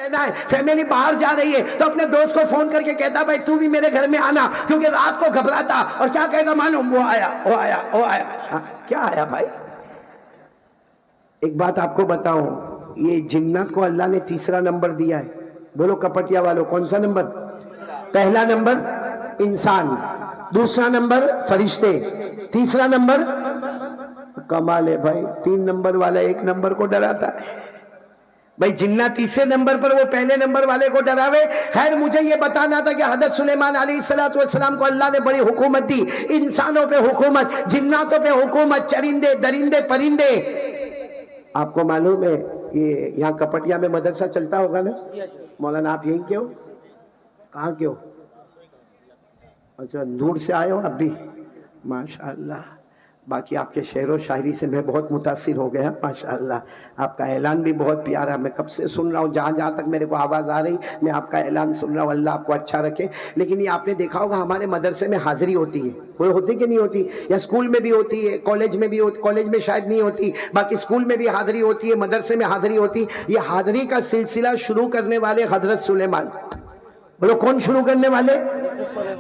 کہنا ہے، فیملی باہر جا رہی ہے تو اپنے دوست کو فون کر کے کہتا بھائی تو بھی میرے گھر میں آنا، کیونکہ رات کو گھبراتا اور کیا کہے گا معلوم، وہ آیا۔ کیا آیا بھائی؟ ایک بات آپ کو بتاؤں، یہ جنات کو اللہ نے تیسرا نمبر دیا ہے۔ بولو کپٹیا والوں، کون سا نمبر؟ پہلا نمبر انسان، دوسرا نمبر فرشتے، تیسرا نمبر کمال ہے بھائی۔ 3 نمبر والا 1 نمبر کو ڈراتا ہے بھائی، جنات تیسرے نمبر پر وہ پہلے نمبر والے کو ڈراوے۔ خیر مجھے یہ بتانا تھا کہ حضرت سلیمان علیہ السلام کو اللہ نے بڑی حکومت دی، انسانوں پہ حکومت، جناتوں پہ حکومت، چرندے درندے پرندے۔ آپ کو معلوم ہے یہ یہاں کپٹیا میں مدرسہ چلتا ہوگا نا مولانا؟ آپ یہیں کے ہو؟ کہاں کے ہو؟ اچھا دور سے آئے ہو آپ بھی؟ ماشاءاللہ۔ باقی آپ کے شعر و شاعری سے میں بہت متاثر ہو گیا ماشاءاللہ۔ آپ کا اعلان بھی بہت پیارا، میں کب سے سن رہا ہوں، جہاں جہاں تک میرے کو آواز آ رہی میں آپ کا اعلان سن رہا ہوں، اللہ آپ کو اچھا رکھے۔ لیکن یہ آپ نے دیکھا ہوگا ہمارے مدرسے میں حاضری ہوتی ہے، وہ ہوتی کہ نہیں ہوتی؟ یا اسکول میں بھی ہوتی ہے، کالج میں بھی ہوتی، کالج میں شاید نہیں ہوتی، باقی اسکول میں بھی حاضری ہوتی ہے، مدرسے میں حاضری ہوتی۔ یہ حاضری کا سلسلہ شروع کرنے والے حضرت سلیمان۔ بولو کون شروع کرنے والے؟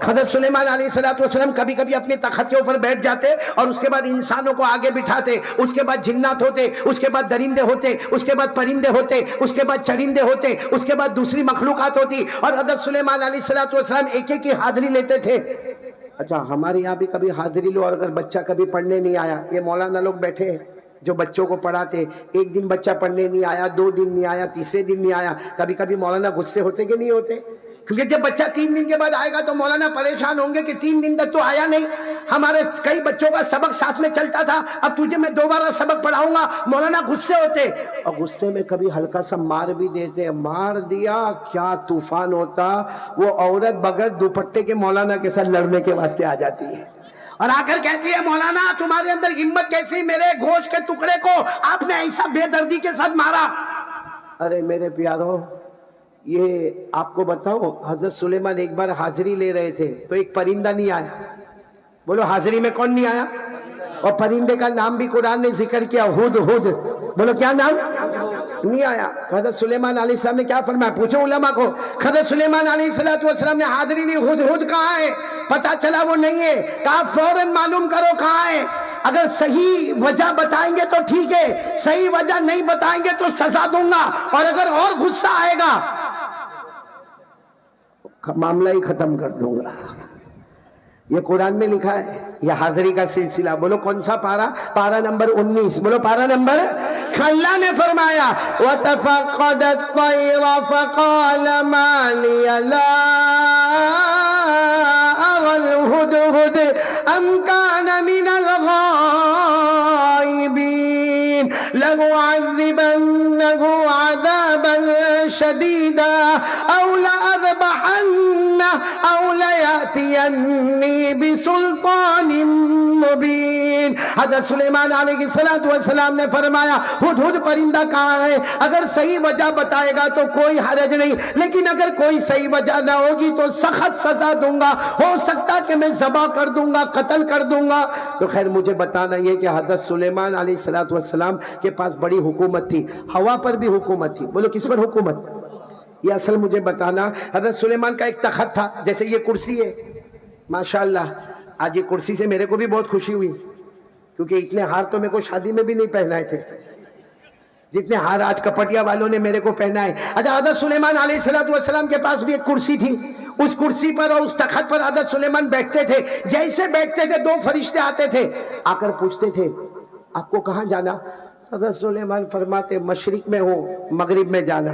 حضرت سلیمان علیہ السلام کبھی کبھی اپنے تخت کے اوپر بیٹھ جاتے اور اس کے بعد انسانوں کو آگے بٹھاتے، اس کے بعد جنات ہوتے، اس کے بعد درندے ہوتے، اس کے بعد پرندے ہوتے، اس کے بعد چرندے ہوتے، اس کے بعد دوسری مخلوقات ہوتی، اور حضرت سلیمان علیہ السلام ایک ایک کی حاضری لیتے تھے۔ اچھا ہمارے یہاں بھی کبھی حاضری لو، اور اگر بچہ کبھی پڑھنے نہیں آیا، یہ مولانا لوگ بیٹھے ہیں جو بچوں کو پڑھاتے، ایک دن بچہ پڑھنے نہیں آیا، 2 دن نہیں آیا، تیسرے دن نہیں آیا، کبھی کبھی مولانا غصے ہوتے کہ نہیں ہوتے؟ کیونکہ جب بچہ 3 دن کے بعد آئے گا تو مولانا پریشان ہوں گے کہ 3 دن تک تو آیا نہیں، ہمارے کئی بچوں کا سبق ساتھ میں چلتا تھا، اب تجھے میں دوبارہ سبق پڑھاؤں گا۔ مولانا غصے ہوتے، اور غصے میں کبھی ہلکا سا مار بھی دیتے، مار دیا کیا طوفان ہوتا، وہ عورت بغیر دوپٹے کے مولانا کے ساتھ لڑنے کے واسطے آ جاتی ہے اور آ کر کہتی ہے مولانا تمہارے اندر ہمت کیسی، میرے گوشت کے ٹکڑے کو آپ نے ایسا بے دردی کے ساتھ مارا۔ ارے میرے پیارو، یہ آپ کو بتاؤ، حضرت سلیمان ایک بار حاضری لے رہے تھے تو ایک پرندہ نہیں آیا۔ بولو حاضری میں کون نہیں آیا؟ اور پرندے کا نام بھی قرآن نے ذکر کیا، ہد ہد۔ بولو کیا نام؟ نہیں آیا۔ حضرت سلیمان علیہ السلام نے کیا فرمایا؟ پوچھو علماء کو۔ حضرت سلیمان علیہ السلام نے حاضری لی، ہد ہد کہاں ہے؟ پتا چلا وہ نہیں ہے، کہا فوراً معلوم کرو کہاں ہے، اگر صحیح وجہ بتائیں گے تو ٹھیک ہے، صحیح وجہ نہیں بتائیں گے تو سزا دوں گا، اور اگر اور غصہ آئے گا معاملہ ہی ختم کر دوں گا۔ یہ قرآن میں لکھا ہے، یہ حاضری کا سلسلہ۔ بولو کون سا پارہ؟ پارہ نمبر 19۔ بولو پارہ نمبر۔ اللہ نے فرمایا وَتَفَقَّدَ الطَّيْرَ فَقَالَ مَا لِيَ لَا أَرَى الْهُدْهُدَ أَمْ كَانَ مِنَ الْغَائِبِينَ لَأُعَذِّبَنَّهُ عَذَابًا شَدِيدًا أَوْ لَأَذْبَحَنَّهُ أَوْ لَيَأْتِيَنِّي بِسُلْطَانٍ مُبِينٍ۔ حضرت سلیمان علیہ السلام نے فرمایا ہد ہد پرندہ کہاں ہے؟ اگر صحیح وجہ بتائے گا تو کوئی حرج نہیں، لیکن اگر کوئی صحیح وجہ نہ ہوگی تو سخت سزا دوں گا، ہو سکتا کہ میں ذبح کر دوں گا، قتل کر دوں گا۔ تو خیر مجھے بتانا یہ کہ حضرت سلیمان علیہ السلام کے پاس بڑی حکومت تھی، ہوا پر بھی حکومت تھی۔ بولو کس پر حکومت؟ یہ اصل مجھے بتانا، حضرت سلیمان کا ایک تخت تھا، جیسے یہ کرسی ہے ماشاءاللہ۔ آج یہ کرسی سے میرے کو بھی بہت خوشی ہوئی، کیونکہ اتنے ہار تو میرے کو شادی میں بھی نہیں پہنائے تھے جتنے ہار آج کپٹیا والوں نے میرے کو پہنائے۔ اچھا حضرت سلیمان علیہ السلام کے پاس بھی ایک کرسی تھی، اس کرسی پر اور اس تخت پر حضرت سلیمان بیٹھتے تھے۔ جیسے بیٹھتے تھے 2 فرشتے آتے تھے، آ کر پوچھتے تھے آپ کو کہاں جانا؟ حضرت سلیمان فرماتے مشرق میں ہوں، مغرب میں جانا۔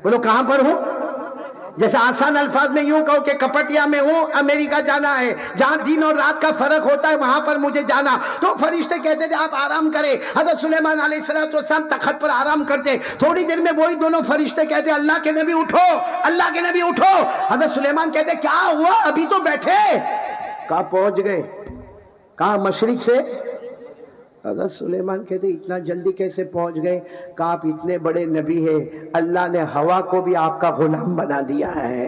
بولو کہاں پر ہوں؟ جیسے آسان الفاظ میں یوں کہو کہ کپٹیا میں ہوں، امریکہ جانا ہے، جہاں دن اور رات کا فرق ہوتا ہے وہاں پر مجھے جانا۔ تو فرشتے کہتے تھے آپ آرام کریں۔ حضرت سلیمان علیہ السلام تخت پر آرام کرتے، تھوڑی دیر میں وہی دونوں فرشتے کہتے اللہ کے نبی اٹھو، اللہ کے نبی اٹھو۔ حضرت سلیمان کہتے کیا ہوا؟ ابھی تو بیٹھے۔ کہاں پہنچ گئے؟ کہاں؟ مشرق سے۔ حضرت سلیمان کہتے اتنا جلدی کیسے پہنچ گئے؟ کہ آپ اتنے بڑے نبی ہیں، اللہ نے ہوا کو بھی آپ کا غلام بنا دیا ہے۔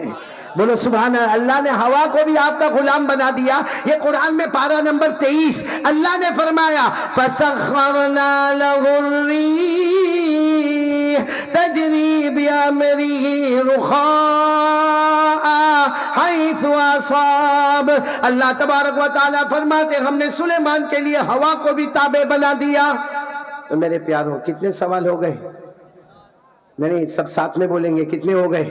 بولو سبحان اللہ، اللہ نے ہوا کو بھی آپ کا غلام بنا دیا۔ یہ قرآن میں پارہ نمبر 23 اللہ نے فرمایا فَسَخَّرْنَا لَهُ الرِّيحَ تجری بأمره رخاء حیث اصاب۔ اللہ تبارک و تعالیٰ فرماتے ہم نے سلیمان کے لیے ہوا کو بھی تابع بنا دیا۔ تو میرے پیاروں کتنے سوال ہو گئے؟ نہیں سب ساتھ میں بولیں گے، کتنے ہو گئے؟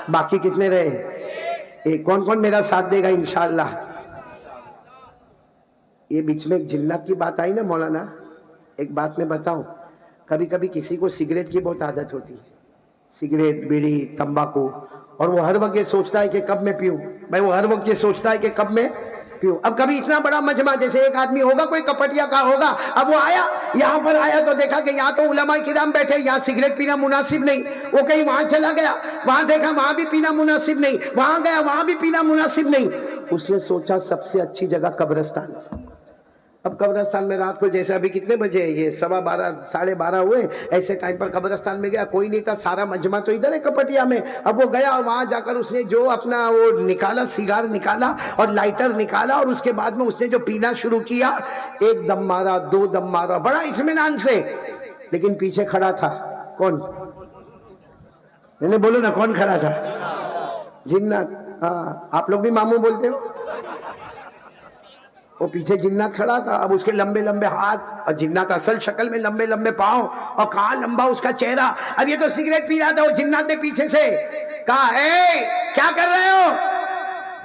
باقی کتنے رہے؟ کون کون میرا ساتھ دے گا انشاءاللہ؟ یہ بیچ میں ایک جنات کی بات آئی نا مولانا، ایک بات میں بتاؤں، کبھی کبھی کسی کو سگریٹ کی بہت عادت ہوتی ہے، سگریٹ، بیڑی، تمباکو، اور وہ ہر وقت یہ سوچتا ہے کہ کب میں پیوں، بھائی وہ ہر وقت یہ سوچتا ہے کہ کب میں پیوں۔ اب کبھی اتنا بڑا مجمع، جیسے ایک آدمی ہوگا کوئی کپٹیا کا ہوگا، اب وہ آیا یہاں پر آیا تو دیکھا کہ یہاں تو علماء کرام بیٹھے، یہاں سگریٹ پینا مناسب نہیں، وہ کہیں وہاں چلا گیا، وہاں دیکھا وہاں بھی پینا مناسب نہیں، وہاں گیا وہاں بھی پینا مناسب نہیں، اس نے سوچا سب سے اچھی جگہ قبرستان۔ اب قبرستان میں رات کو جیسے ابھی کتنے بجے یہ 12:15 12:30 ہوئے، ایسے ٹائم پر قبرستان میں گیا، کوئی نہیں تھا، سارا مجمع تو ادھر ہے کپٹیا میں۔ اب وہ گیا اور وہاں جا کر اس نے جو اپنا وہ نکالا، سیگار نکالا اور لائٹر نکالا، اور اس کے بعد میں اس نے جو پینا شروع کیا، ایک دم مارا، دو دم مارا، بڑا اطمینان سے، لیکن پیچھے کھڑا تھا کون؟ بولو نا کون کھڑا تھا؟ جنات۔ ہاں آپ لوگ بھی ماموں بولتے ہو؟ وہ پیچھے جنات کھڑا تھا، اب اس کے لمبے لمبے ہاتھ، اور جنات اصل شکل میں لمبے لمبے پاؤں، اور کہاں لمبا اس کا چہرہ۔ اب یہ تو سگریٹ پی رہا تھا، وہ جنات نے پیچھے سے کہا اے کیا کر رہے ہو؟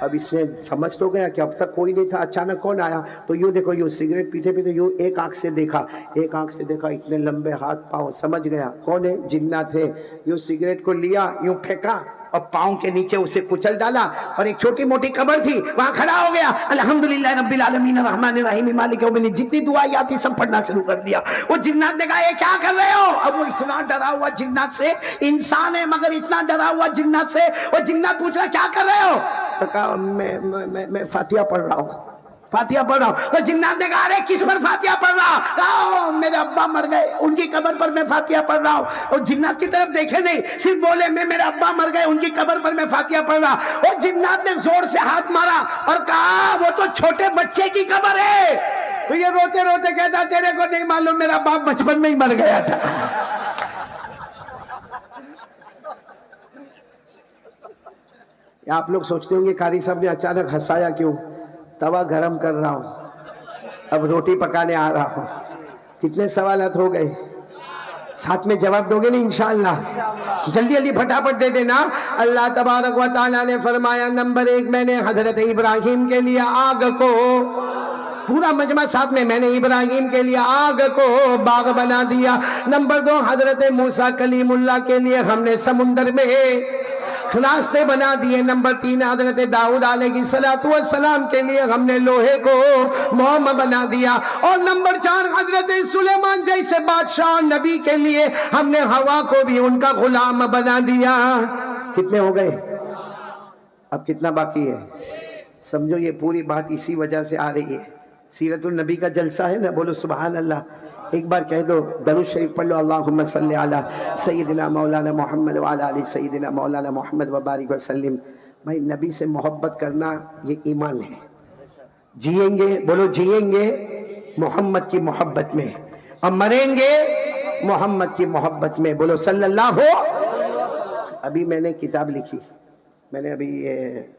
اب اس نے سمجھ تو گیا کہ اب تک کوئی نہیں تھا، اچانک کون آیا، تو یوں دیکھو، یوں سگریٹ پیتے پیتے یوں ایک آنکھ سے دیکھا، ایک آنکھ سے دیکھا، اتنے لمبے ہاتھ پاؤں، سمجھ گیا کون ہے؟ جنات ہے۔ یوں سگریٹ کو لیا، یوں پھینکا اور پاؤں کے نیچے اسے کچل ڈالا، اور ایک چھوٹی موٹی قبر تھی وہاں کھڑا ہو گیا، الحمدللہ رب العالمین الرحمن الرحیم مالک یوم الدین، جتنی دعائیں آتی سب پڑھنا شروع کر دیا۔ وہ جنات نے کہا یہ کیا کر رہے ہو؟ اب وہ اتنا ڈرا ہوا جنات سے، انسان ہے مگر اتنا ڈرا ہوا جنات سے، وہ جنات پوچھ رہا کیا کر رہے ہو؟ تو کہا میں فاتحہ پڑھ رہا ہوں، فاتحہ پڑھ رہا ہوں۔ تو جنات نے کہا ارے کس پر فاتحہ پڑھ رہا؟ کہا میرے ابا مر گئے، ان کی قبر پر میں فاتحہ پڑھ رہا ہوں۔ اور جنات کی طرف دیکھے نہیں، صرف بولے میں میرے ابا مر گئے، ان کی قبر پر میں فاتحہ پڑھ رہا۔ اور جنات نے زور سے ہاتھ مارا اور کہا وہ تو چھوٹے بچے کی قبر ہے۔ تو یہ روتے روتے کہتا تیرے کو نہیں معلوم میرا باپ بچپن میں ہی مر گیا تھا۔ آپ لوگ سوچتے ہوں گے قاری صاحب نے اچانک ہنسایا کیوں؟ توا گرم کر رہا ہوں، اب روٹی پکانے آ رہا ہوں۔ کتنے سوالات ہو گئے؟ ساتھ میں جواب دو گے نہیں انشاءاللہ؟ جلدی جلدی پھٹافٹ دے دینا۔ اللہ تبارک و تعالیٰ نے فرمایا نمبر 1 میں نے حضرت ابراہیم کے لیے آگ کو، پورا مجمع ساتھ میں نے ابراہیم کے لیے آگ کو باغ بنا دیا۔ نمبر 2 حضرت موسیٰ کلیم اللہ کے لیے ہم نے سمندر میں راستے بنا دیے۔ نمبر 3 حضرت داؤد علیہ السلام کے لیے ہم نے لوہے کو موم بنا دیا۔ اور نمبر 4 حضرت سلیمان جیسے بادشاہ نبی کے لیے ہم نے ہوا کو بھی ان کا غلام بنا دیا۔ کتنے ہو گئے؟ اب کتنا باقی ہے؟ سمجھو یہ پوری بات اسی وجہ سے آ رہی ہے، سیرت النبی کا جلسہ ہے نا، بولو سبحان اللہ۔ ایک بار کہہ دو، درود شریف پڑھ لو، اللہم صلی علی سیدنا مولانا محمد وعلی آل سیدنا مولانا محمد وبارک وسلم۔ بھائی نبی سے محبت کرنا یہ ایمان ہے۔ جئیں گے، بولو جئیں گے محمد کی محبت میں، اور مریں گے محمد کی محبت میں، بولو صلی اللہ ہو۔ ابھی میں نے کتاب لکھی، میں نے ابھی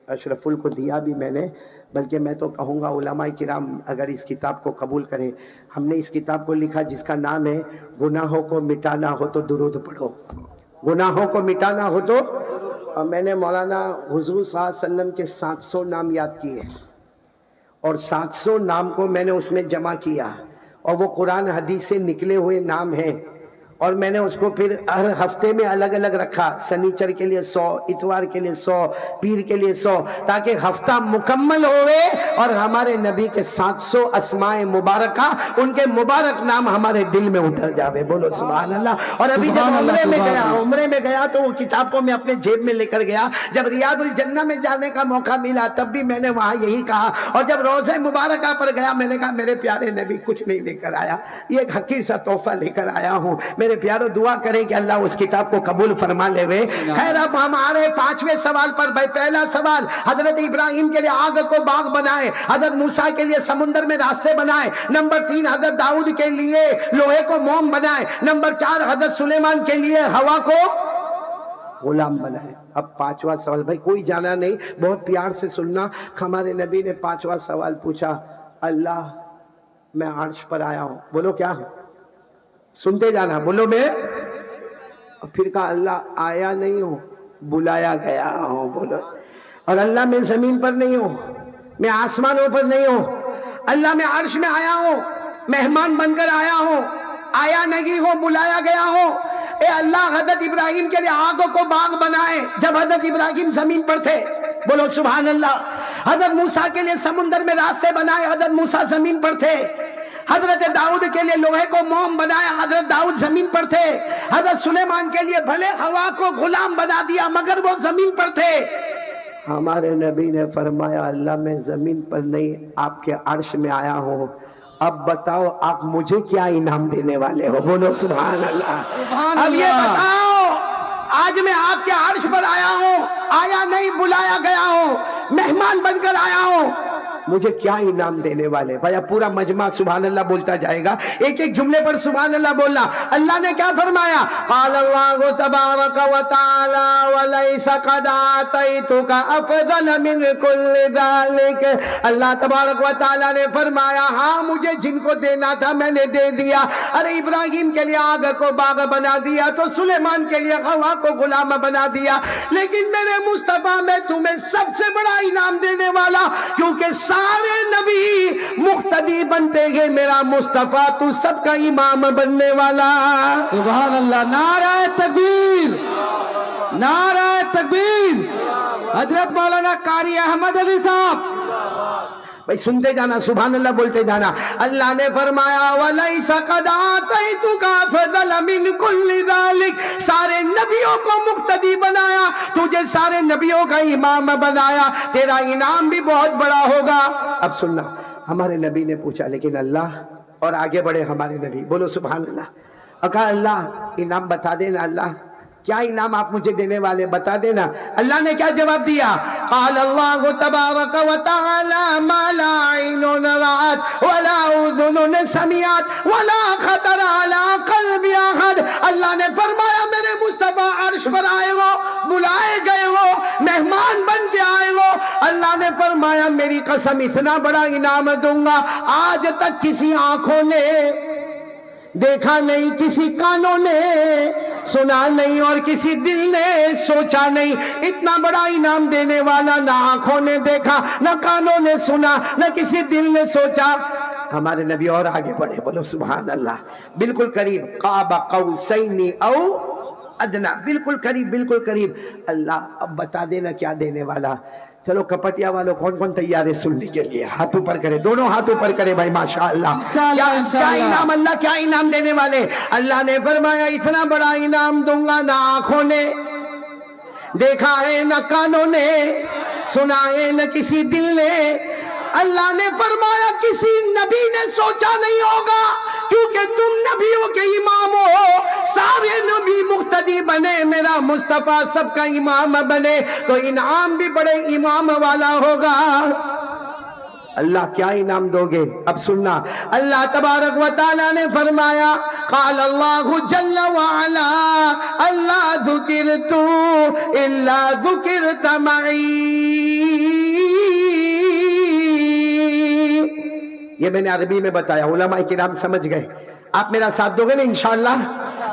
اشرف ال کو دیا بھی میں نے، بلکہ میں تو کہوں گا علماء کرام اگر اس کتاب کو قبول کریں۔ ہم نے اس کتاب کو لکھا جس کا نام ہے گناہوں کو مٹانا ہو تو درود پڑھو، گناہوں کو مٹانا ہو تو۔ اور میں نے مولانا حضور صلی اللہ علیہ وسلم کے 700 نام یاد کیے، اور 700 نام کو میں نے اس میں جمع کیا، اور وہ قرآن حدیث سے نکلے ہوئے نام ہیں، اور میں نے اس کو پھر ہر ہفتے میں الگ الگ رکھا، سنیچر کے لیے 100، اتوار کے لیے 100، پیر کے لیے 100، تاکہ ہفتہ مکمل ہوئے اور ہمارے نبی کے 700 اسماء مبارکہ، ان کے مبارک نام ہمارے دل میں اتر جاوے، بولو سبحان اللہ۔ اور ابھی جب عمرے میں گیا تو وہ کتاب کو میں اپنے جیب میں لے کر گیا، جب ریاض الجنہ میں جانے کا موقع ملا تب بھی میں نے وہاں یہی کہا، اور جب روضہ مبارکہ پر گیا میں نے کہا میرے پیارے نبی کچھ نہیں لے کر آیا، یہ ایک حقیر سا تحفہ لے کر آیا ہوں، میرے پیارو دعا کریں کہ اللہ اس کتاب کو قبول فرما لے وے. خیر اب ہمارے 5ویں سوال پر بھائی. پہلا سوال حضرت ابراہیم کے لیے آگ کو باغ بنائے, حضرت موسیٰ کے لیے سمندر میں راستے بنائے. نمبر 3 حضرت داؤد کے لیے لوہے کو موم بنائے. نمبر 4 حضرت سلیمان کے لیے ہوا کو غلام بنائے. اب 5واں سوال بھائی کوئی جانا نہیں, بہت پیار سے سننا. ہمارے نبی نے 5واں سوال پوچھا, اللہ میں عرش پر آیا ہوں. بولو کیا ہوں, سنتے جانا, بولو میں. پھر کہا اللہ آیا نہیں ہوں, بلایا گیا ہوں. بولو. اور اللہ میں زمین پر نہیں ہوں, میں آسمانوں پر نہیں ہوں, اللہ میں عرش میں آیا ہوں, مہمان بن کر آیا ہوں, آیا نہیں ہوں, بلایا گیا ہوں. اے اللہ حضرت ابراہیم کے لیے آگ کو باغ بنائے جب حضرت ابراہیم زمین پر تھے. بولو سبحان اللہ. حضرت موسیٰ کے لیے سمندر میں راستے بنائے, حضرت موسیٰ زمین پر تھے. حضرت داؤد کے لیے لوہے کو موم بنایا, حضرت داؤد زمین پر تھے. حضرت سلیمان کے لیے بھلے ہوا کو غلام بنا دیا مگر وہ زمین پر تھے. ہمارے نبی نے فرمایا اللہ میں زمین پر نہیں آپ کے عرش میں آیا ہوں. اب بتاؤ آپ مجھے کیا انعام دینے والے ہو. بولو سبحان اللہ. اب یہ بتاؤ آج میں آپ کے عرش پر آیا ہوں, آیا نہیں بلایا گیا ہوں, مہمان بن کر آیا ہوں, مجھے کیا انعام دینے والے. بھائی اب پورا مجمع سبحان اللہ بولتا جائے گا, ایک ایک جملے پر سبحان اللہ بولنا. اللہ نے کیا فرمایا, قال اللہ تبارک و تعالی ولیس قد آتیتک افضل من کل ذالک. اللہ تبارک و تعالی نے فرمایا ہاں مجھے جن کو دینا تھا میں نے دے دیا. ارے ابراہیم کے لیے آگ کو باغ بنا دیا تو سلیمان کے لیے ہوا کو غلام بنا دیا, لیکن میرے مصطفیٰ میں تمہیں سب سے بڑا انعام دینے والا, کیونکہ سارے نبی مقتدی بنتے ہیں, میرا مصطفیٰ تو سب کا امام بننے والا. سبحان اللہ. نعرہ تکبیر, نعرہ تکبیر. حضرت مولانا قاری احمد علی صاحب. بھائی سنتے جانا, سبحان اللہ بولتے جانا. اللہ نے فرمایا وَلَيْسَ قَدْ آتَيْتُكَ أَفْضَلَ مِنْ كُلِّ ذَلِكَ. سارے نبیوں کو مقتدی بنایا, تجھے سارے نبیوں کا امام بنایا, تیرا انعام بھی بہت بڑا ہوگا. اب سننا, ہمارے نبی نے پوچھا لیکن اللہ, اور آگے بڑھے ہمارے نبی, بولو سبحان اللہ. اور کہا اللہ انعام بتا دینا, اللہ کیا انعام آپ مجھے دینے والے بتا دینا. اللہ نے کیا جواب دیا, قال اللہ تبارک و تعالی ما لا عین رأت ولا اذن سمعت ولا خطر علی قلب احد. اللہ نے فرمایا میرے مصطفیٰ عرش پر آئے ہو, بلائے گئے ہو, مہمان بن کے آئے ہو. اللہ نے فرمایا میری قسم اتنا بڑا انعام دوں گا آج تک کسی آنکھوں نے دیکھا نہیں, کسی کانوں نے سنا نہیں, اور کسی دل نے سوچا نہیں. اتنا بڑا انعام دینے والا نہ آنکھوں نے دیکھا, نہ کانوں نے سنا, نہ کسی دل نے سوچا. ہمارے نبی اور آگے بڑھے, بولو سبحان اللہ. بالکل قریب, قاب قوسین او ادنا, بالکل قریب, بالکل قریب. اللہ اب بتا دینا کیا دینے والا. چلو کپٹیا والوں کون کون تیار ہے سننے کے لیے, ہاتھ اوپر کرے, دونوں ہاتھ اوپر کرے بھائی. ماشاءاللہ. کیا انعام, اللہ کیا انعام دینے والے. اللہ نے فرمایا اتنا بڑا انعام دوں گا نہ آنکھوں نے دیکھا ہے, نہ کانوں نے سنا ہے, نہ کسی دل نے. اللہ نے فرمایا کسی نبی نے سوچا نہیں ہوگا, کیونکہ تم نبیوں کے امام ہو. سارے نبی مقتدی بنے, میرا مصطفیٰ سب کا امام بنے, تو انعام بھی بڑے امام والا ہوگا. اللہ کیا انعام دو گے, اب سننا. اللہ تبارک و تعالی نے فرمایا قال اللہ جل وعلا اللہ ذکرت الا ذکرت معی. یہ میں نے عربی میں بتایا, علماء کرام سمجھ گئے. آپ میرا ساتھ دو گے نا انشاءاللہ.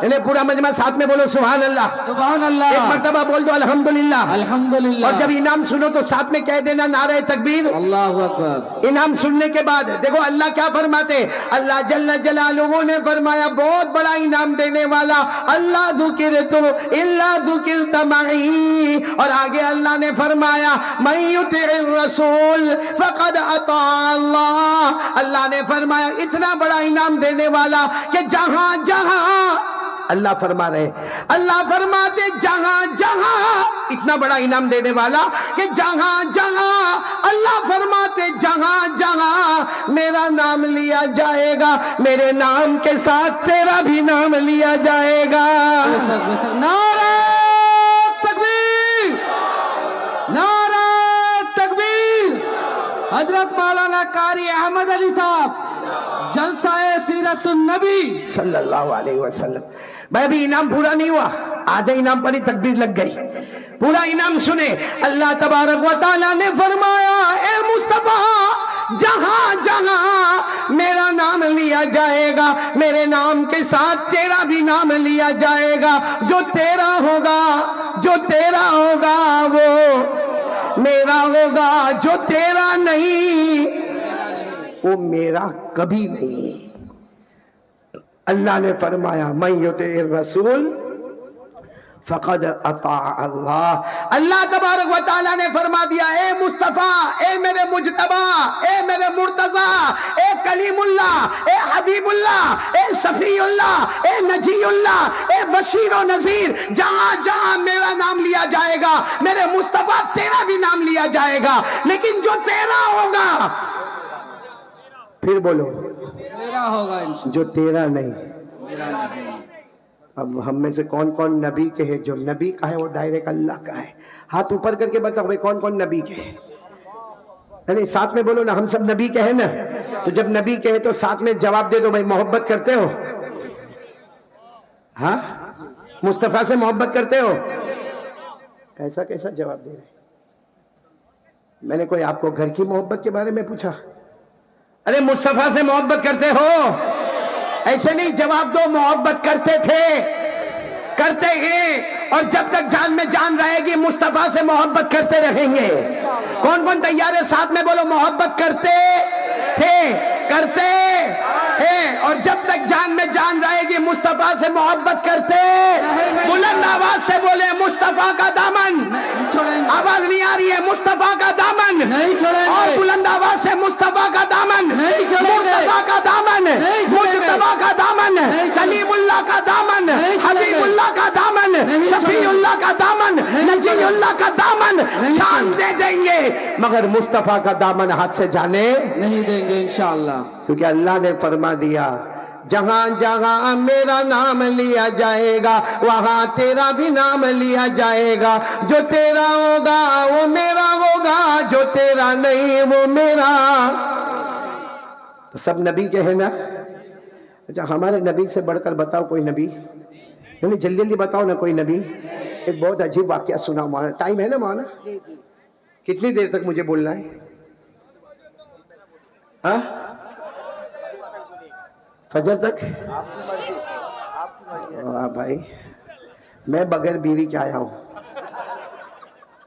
انہیں پورا مجمع ساتھ میں بولو سبحان اللہ. سبحان اللہ. ایک مرتبہ بول دو الحمدللہ. الحمدللہ. اور جب انعام سنو تو ساتھ میں کہہ دینا نعرہ تکبیر. اللہ اکبر. انعام سننے کے بعد دیکھو اللہ کیا فرماتے. اللہ جل جلالہ نے فرمایا بہت بڑا انعام دینے والا, اللہ ذکرت الا ذکرت معی. اور آگے اللہ نے فرمایا من یطع الرسول فقد اطاع اللہ. اللہ نے فرمایا اتنا بڑا انعام دینے والا کہ جہاں جہاں اللہ فرما رہے, اللہ فرماتے جہاں جہاں اتنا بڑا انعام دینے والا کہ جہاں جہاں اللہ فرماتے جہاں جہاں میرا نام لیا جائے گا میرے نام کے ساتھ تیرا بھی نام لیا جائے گا. نعرہ تکبیر، نعرہ تکبیر. حضرت مولانا قاری احمد علی صاحب جلسہ سیرت النبی صلی اللہ علیہ وسلم. بھائی ابھی انعام پورا نہیں ہوا، آدھے انعام پر ہی تکبیر لگ گئی. پورا انعام سنے. اللہ تبارک و تعالیٰ نے فرمایا اے مصطفیٰ جہاں جہاں میرا نام لیا جائے گا میرے نام کے ساتھ تیرا بھی نام لیا جائے گا. جو تیرا ہوگا وہ میرا ہوگا، جو تیرا نہیں وہ میرا کبھی نہیں. اللہ نے فرمایا من یطع الرسول فقد اطاع اللہ. اللہ تبارک و تعالیٰ نے فرما دیا اے مصطفیٰ، اے میرے مجتبی، اے میرے مرتضیٰ، اے کلیم اللہ، اے حبیب اللہ، اے صفی اللہ، اے نجی اللہ، اے بشیر و نذیر، جہاں جہاں میرا نام لیا جائے گا میرے مصطفیٰ تیرا بھی نام لیا جائے گا. لیکن جو تیرا ہوگا، پھر بولو، میرا ہوگا انشاءاللہ. جو تیرا نہیں. میرا نہیں. اب ہم میں سے کون کون نبی کے ہیں؟ جو نبی کا ہے وہ ڈائریکٹ اللہ کا ہے. ہاتھ اوپر کر کے بتاؤ بھائی کون کون نبی کے ہیں؟ یعنی ساتھ میں بولو نا، ہم سب نبی کے ہیں نا. تو جب نبی کے ہیں تو ساتھ میں جواب دے دو بھائی محبت کرتے ہو؟ ہاں مصطفیٰ سے محبت کرتے ہو؟ ایسا کیسا جواب دے رہے؟ میں نے کوئی آپ کو گھر کی محبت کے بارے میں پوچھا؟ ارے مصطفیٰ سے محبت کرتے ہو؟ ایسے نہیں جواب دو. محبت کرتے تھے، کرتے ہیں، اور جب تک جان میں جان رہے گی مصطفیٰ سے محبت کرتے رہیں گے. کون کون تیار ہے؟ ساتھ میں بولو محبت کرتے تھے، کرتے ہیں، اور جب تک جان میں جان رہے گی مصطفیٰ سے محبت کرتے. بلند آواز سے بولے مصطفیٰ کا دامن. آواز نہیں آ رہی ہے؟ مصطفیٰ کا دامن نہیں چھوڑیں گے. اور بلند آواز سے مصطفیٰ کا دامن، نہیں چھوڑیں گے. مرتضیٰ کا دامن، نہیں چھوڑیں گے. مجتبیٰ کا دامن، نہیں چھوڑیں گے. کلیم اللہ کا دامن، نہیں چھوڑیں گے. حبیب اللہ کا دامن، نہیں شفیع چھوڑیں گے. اللہ کا دامن، نہیں نجی چھوڑیں گے. اللہ کا دامن نہیں جان چھوڑیں دے دیں گے، مگر مصطفیٰ کا دامن ہاتھ سے جانے نہیں دیں گے انشاءاللہ. کیونکہ اللہ نے فرما دیا جہاں جہاں میرا نام لیا جائے گا وہاں تیرا بھی نام لیا جائے گا. جو تیرا ہوگا وہ میرا ہوگا، جو تیرا نہیں وہ میرا. تو سب نبی کے ہیں نا؟ اچھا ہمارے نبی سے بڑھ کر بتاؤ کوئی نبی؟ نہیں جلدی جلدی بتاؤ نا کوئی نبی. ایک بہت عجیب واقعہ سنا مولانا. ٹائم ہے نا مولانا؟ کتنی دیر تک مجھے بولنا ہے؟ ہاں فجر تک؟ بھائی میں بغیر بیوی کے آیا ہوں،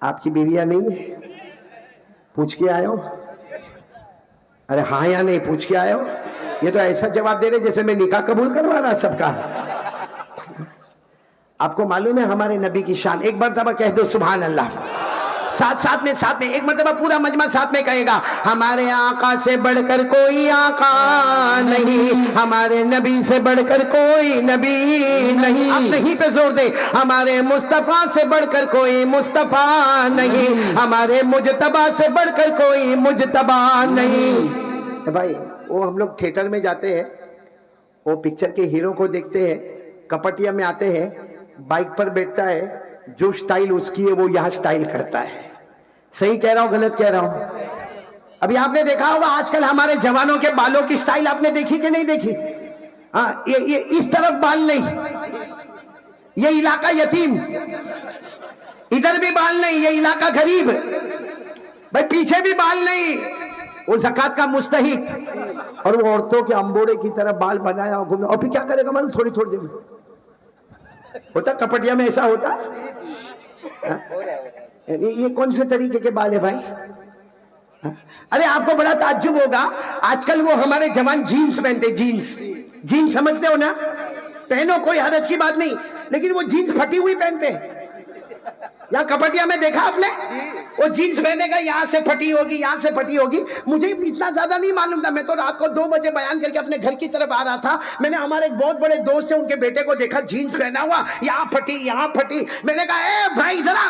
آپ کی بیویاں نہیں ہیں؟ پوچھ کے آئے ہو؟ ارے ہاں یا نہیں پوچھ کے آئے ہو؟ یہ تو ایسا جواب دے رہے جیسے میں نکاح قبول کروا رہا سب کا. آپ کو معلوم ہے ہمارے نبی کی شان؟ ایک مرتبہ کہہ دو سبحان اللہ. ساتھ میں ایک مرتبہ پورا مجمع ساتھ میں کہے گا ہمارے آقا سے بڑھ کر کوئی آقا نہیں، ہمارے نبی سے بڑھ کر کوئی نبی نہیں. اب نہیں پہ زور دے. ہمارے مصطفیٰ سے بڑھ کر کوئی مصطفیٰ نہیں، ہمارے مجتبیٰ سے بڑھ کر کوئی مجتبیٰ نہیں. بھائی وہ ہم لوگ تھیٹر میں جاتے ہیں، وہ پکچر کے ہیرو کو دیکھتے ہیں، کپٹیا میں آتے ہیں، بائک پر بیٹھتا ہے، جو سٹائل اس کی ہے وہ یہاں سٹائل کرتا ہے. صحیح کہہ رہا ہوں غلط کہہ رہا ہوں؟ ابھی آپ نے دیکھا ہوگا آج کل ہمارے جوانوں کے بالوں کی سٹائل آپ نے دیکھی کہ نہیں دیکھی؟ ہاں یہ اس طرف بال نہیں، یہ علاقہ یتیم، ادھر بھی بال نہیں، یہ علاقہ غریب. بھائی پیچھے بھی بال نہیں، وہ زکوٰۃ کا مستحق، اور وہ عورتوں کے امبوڑے کی طرح بال بنایا اور گھومنا. اور پھر کیا کرے گا معلوم؟ تھوڑی تھوڑی دیر میں ہوتا کپٹیا میں ایسا ہوتا. یہ کون سے طریقے کے بال ہے بھائی؟ ارے آپ کو بڑا تعجب ہوگا آج کل وہ ہمارے جوان جینز پہنتے. جینز سمجھتے ہو نا؟ پہنو کوئی حرج کی بات نہیں، لیکن وہ جینز پھٹی ہوئی پہنتے. یہاں کپٹیا میں دیکھا آپ نے؟ وہ جینز پہنے گا یہاں سے پھٹی ہوگی، یہاں سے پھٹی ہوگی. مجھے اتنا زیادہ نہیں معلوم تھا. میں تو رات کو 2 بجے بیان کر کے اپنے گھر کی طرف آ رہا تھا. میں نے ہمارے ایک بہت بڑے دوست سے ان کے بیٹے کو دیکھا جینز پہنا ہوا، یہاں پھٹی یہاں پھٹی. میں نے کہا اے بھائی ذرا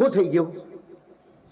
હું થઈ ગયું,